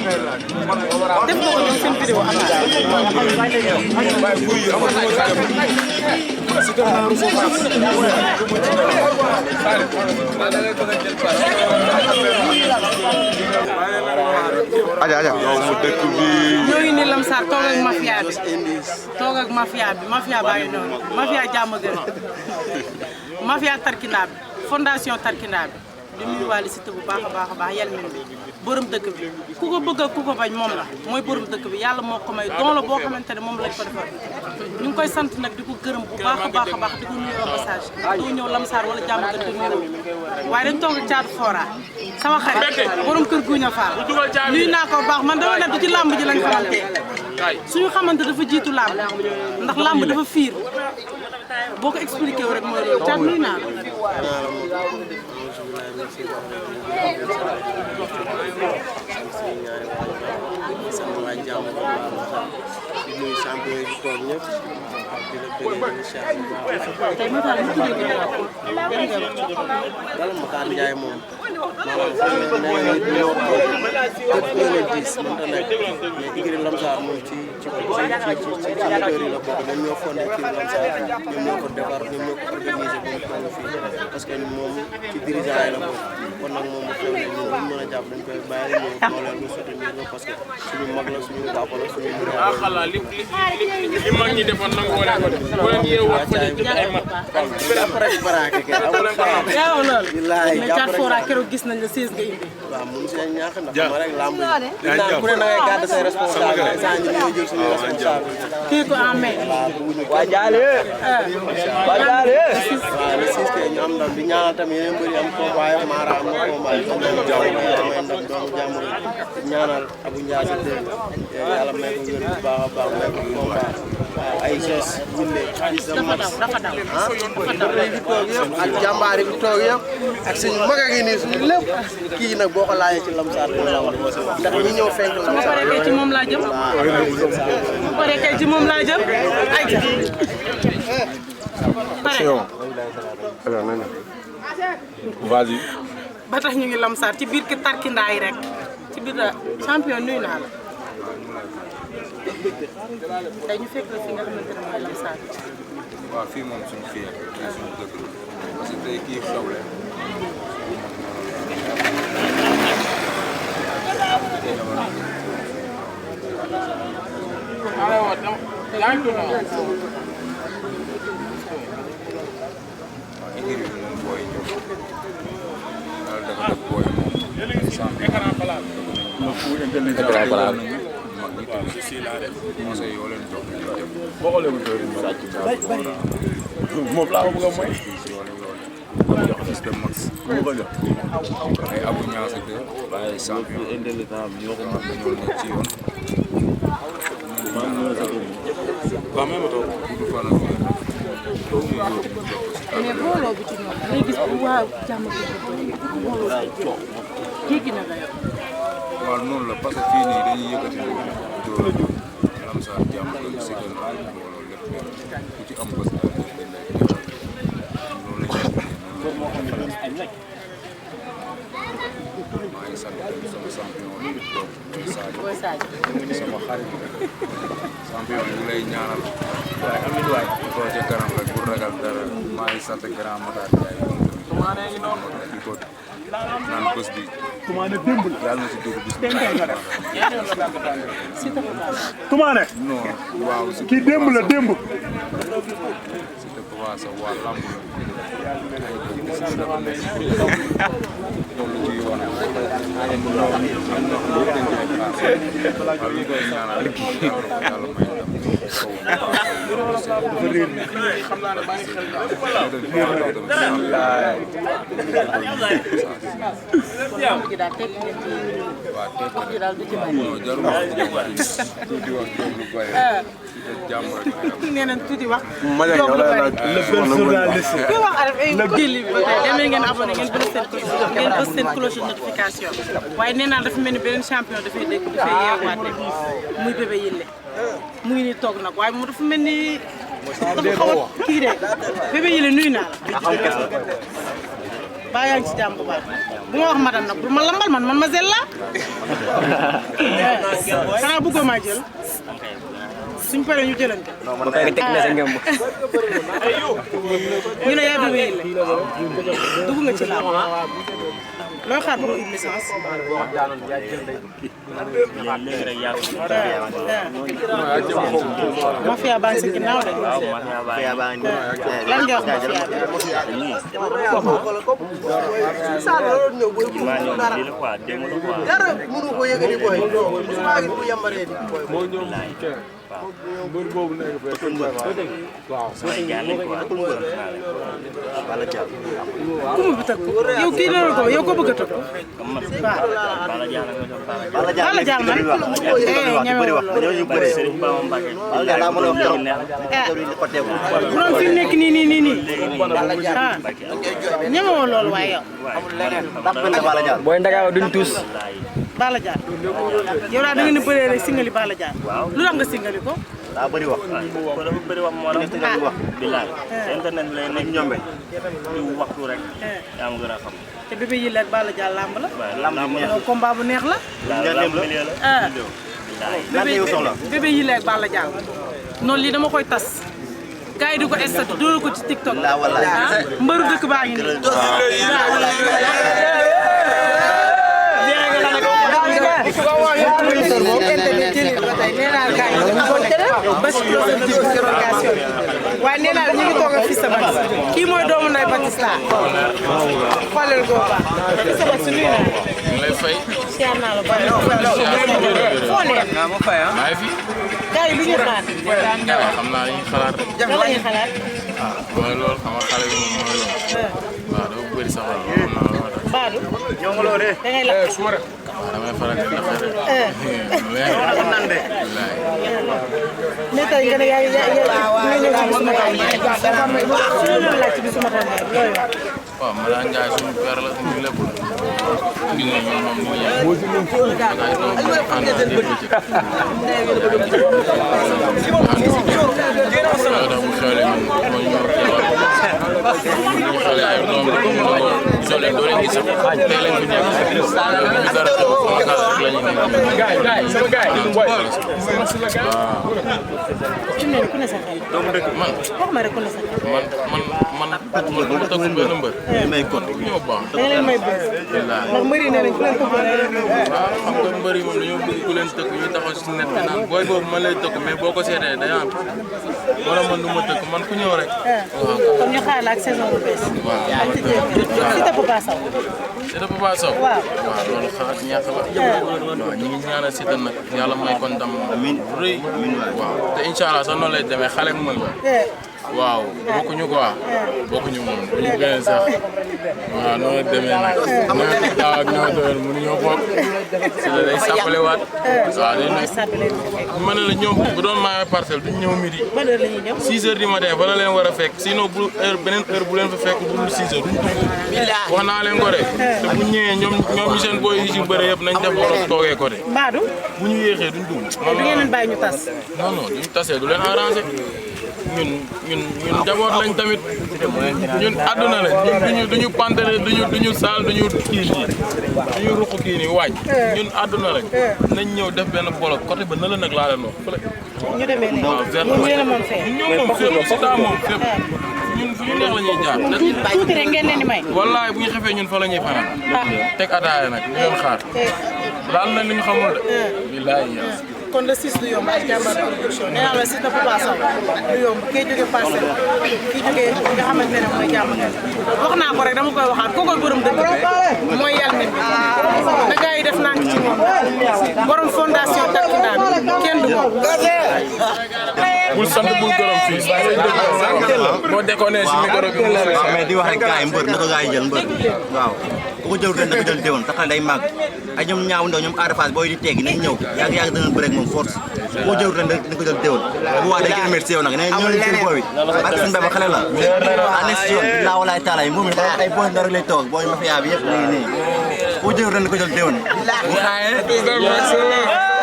def nga ko ñoom seen vidéo aja yow mu dëkk bi ñoo ngi ni Lamsar toog ak mafia bi mafia baa ngi noonu mafia diamegeune mafia Tarkinda bi fondation Tarkinda bi di nuyuwaale si bu baax a baax yelmin bi borom dëkk bi ku ko bëgg ak ku ko bañ moom la mooy borom dëkk bi yàlla moo ko may don la boo xamante ne moom lañ ko defal ñu ngi koy sant nag di ko gërëm bu baax a baax di ko nuyu au passage doo ñëw Lamsar wala diamegeune di nuyu waaye dañ toog caatu fora sama xarit borom kër guña faal nuyu naa ko baax man dama nekk ci làmb ji lañ xamante suñu xamante dafa jiitu làmb ndax làmb dafa fiir boo ko expliqué wu rek mooy loolu caat nuyu naa la tey matar mu tuddee ko dal matar Ndiaye moom Lamsar moom ci leader yi la bokk ñoom ñoo fondé kii Lamsar ñoom ñoo ko defar ñoom ñoo ko organisé ba mu toll fii parce que moom ci dirigeant yi la bokk kon nag moom mu xew ne ñun buñ mën a jàpp dañ koy bàyyi ñu dooleel ñu soutenir la parce que suñu mag la suñu papa la suñu xalaat li mag ñi defoon nangu wala ko def bu leen yeewoo fa ñu jël ay mat après baraake ke amul yaa loolu billahi mais caat fora keroog gis nañ la 16 nga indi waaw mun si ñaax ndax ma rek lamb ku ne da ngay gàddu say responsabilité saa ñu ñoo jël suñu responsabilité kii ko en main waa jaale waa jaale waaw le 6 ke ñu am ndam di ñaanal tamit yeneen bëri am combat yi Mara am na combat yi am jaaw may ndam doomu jàmm ñaanal Abou Ndiaye sa dégg yàlla may ko wér bu baax a baax may ko combat ay ges ñille ci sa mat ak jàmbaar yi toog yëpp ak suñu mag a ngi nii suñu lépp kii nag boo ko laajee ci Lamsar dina la wax ndax ñi ñëw fenk Lamsar bu paree kay ci moom laa jëm bu paree kay ci moom laa jëm ay pare vas-y ba tax ñu ngi Lamsar ci biir ki Tarkinda yi rek ci biir champion nuyu naa la tey ñu fekk la fi nga xamante ne mooy Lamsar waaw fii moom suñu fii fii suñu dëkk parce que tey kii xewle moom laa bëgg a may ay Abou Niasse de waaye champion ñoo ko mën dañoo nekk ci yoon waaw même toog gudd fan ak mais booloo bi ci ñoom ngay gis bu waa jàmm jéggi na la waaw noonu la parce que fii nii dañuy yëkkati rek door Lamsar jàmm doon si gën a booloo lépp ku ci am bés daal dañ lay teewal loolu la maa ngi sant sama champion bi toog Sadio sama xarit champion bi lay ñaanal projet kanam rek bu ragal dara maa ngi sant grand Matar Ndiaye di ko naan bés bi yàlla na si dugg bis bi Toumane non waaw kii démb la démb c'était quoi ça waa lamb nee nañ tuuti wax kuy wax araf ay jëli bi demee ngeen abonné ngeen bës seen cloche notification waaye nee naa dafa mel ni beneen champion dafay dégg dafay yeewaat rek muy bébé yëlle mu ngi nii toog nag waaye moom dafa mel ni dafa xaw a kii de bébé yëlle nuyu naa la baa yaa ngi ci jàmm bu baax bu ma wax madame nag bu ma lambal man ma zel la xanaa bëggoo maa jël suñ paree ñu jëlante. non man kay teg na sa ngëm. ñu ne yaa dugg yi la dugg nga ci laaw looy xaar ba mu indi licence. léegi rek yaa mafia baa ngi si ginnaaw de. mafia baa ngi lan nga wax mafia bi. dara mënu ko yëgati boy maa ngi bu yambaree di boy mbër boobu nekk fee waaw ku mu bi tëgg yow kii dara ko yow ko bëgg a tëgg. Bala Dial man ñeme wala bu doon fi nekk nii ah ñeme woo loolu waaye yow. booy Ndakaaru duñ tuus. Bala Dial yow daal da ngeen a bëree rek singali Bala Dial lu tax nga singali ko. daa bëri wax. dafa bëri wax moo tax wax. bilaay internet bi lay nekk ñombe di waxtu rek. yaa ma gën a xam. te bébé yi ak Bala Dial lamb la. lamb neex loolu combat bu neex la. ah bébé yi ak Bala Dial noonu lii dama koy tas. gars yi di ko statut dóor ko ci TikTok. mbëru dëkk baa ngi nii. waaye nee naa la ñu ngi toog a fii sa bàq kii mooy doomu Ndeye Batista xoolal ko ba fii sa bàq su nuyu naa lay fay. siyaar naa la ba foo nekk maa ngi fi. gars yi lu ñu xaar xam naa dañuy xalaat rek. lan la ñuy xalaat mooy loolu xam nga xale bi moom mooy loolu. waaw dafa bëri sax xam naa loolu. Badou da ngay lakk waaw damay faral di lakk rek. mais tey nga ne yaa ngi ñëw ci bisuma taw laaj ci bisuma taw looy wax. waaw Madame Ndiaye suñu père la suñu lépp la. gis nga ñoom moom ñu ngi yëngu. da ngay doon ànd ak dégg ci. waaw bu xoolee ñun mooy ñor teewal. bu xoolee ay doom la ñu doon solee doo leen gis sax tey lañ fi nekk. loolu ñu dara xew sama kàlla rek la ñuy nekk. waaw. fi mu ne ku ne sa xel. man wax ma rek ku ne sa xel. man du ma tëgg benn mbër. may kon ñoo baax. da nga leen may bëgg. ndax mbëri nee nañ ku leen ko bëgg. waaw xam nga mbëri moom dañoo bëgg ku leen tëgg ñu taxaw si net bi naan booy boobu man lay tëgg mais boo ko seetee day am wala man du ma tëgg man ku ñëw rek. waaw kon ñu xaar la ak saison bu bees. waaw Siteu Papa Sow. Siteu Papa Sow. waaw loolu xalaat ñàkk la. waaw ñu ngi ñaanal Siteu nag yàlla may kon ndam rëy. waaw te incha allah sax noonu lay demee xale mu mën la. waaw bokkuñu quoi bokkuñu moom bu ñu gënee sax waaw noonu la demee nag nawet daaw ak nawet ren mënuñoo bokk si la day sàppale waat waaw day nekk ma ne la ñoom bu doon maayoo parcelle duñ ñëw midi 6 heures du matin fa la leen war a fekk sinon bu heure beneen heure bu leen fa fekk bu dul 6 heures duñ dugg wax naa leen ko de te bu ñëwee ñoom ñu seen boy yi si bëre yëpp nañ def borom toogee ko de Badou bu ñu yéexee duñ dugg du ngeen leen bàyyi ñu tas. non non duñ tasee du leen arrangé ñun njaboot lañ tamit ñun àdduna lañ ñun duñu pantere duñu saal duñu kii nii duñu ruq kii nii waaj ñun àdduna lañ nañ ñëw def benn bolok côté ba na la nag laa leen wax fële. ñu demee ne waaw ñu yéen a moom fee. ñoom moom fépp si daa moom fépp ñun fu ñu neex la ñuy jaar. tuuti rek ngeen leen di may. wallaay bu ñu xefee ñun fa la ñuy fanaan. teg ataaya nag ñu leen xaar. daal na li ñu xamul de. bilaay kon le 6 du yomb ak jàmbaar production nee naa la Siteu Papa Sow du yomb kii jógee Parcelles kii jógee nga xamante ne mooy jàmbaar wax naa ko rek dama koy waxaat kooku borom dëkk bi mooy yàlla nit na gars yi def naa ci moom borom fondation Tarkinda kenn du moom. bul sant bul gërëm fii boo déconné si micro bi mais di wax rek gars yi mbër na ko gars yi jël mbër waaw ku ko jël ren na ko jël déwén taxal day màgg ay ñoom ñaaw ndaw ñoom aarfaas booy di teggi nañ ñëw yàgg dana bëre ak moom force ku ko jël ren na ko jël déwén bu waa day gën a métti si yow nag ne ñoo leen jël booy bi ak seen baba xale la anes si yoon laa walaay taala yi moom ay booy ndaw rek lay toog booy mafia bi yëpp nii ku ko jël ren na ko jël déwén bu xaayee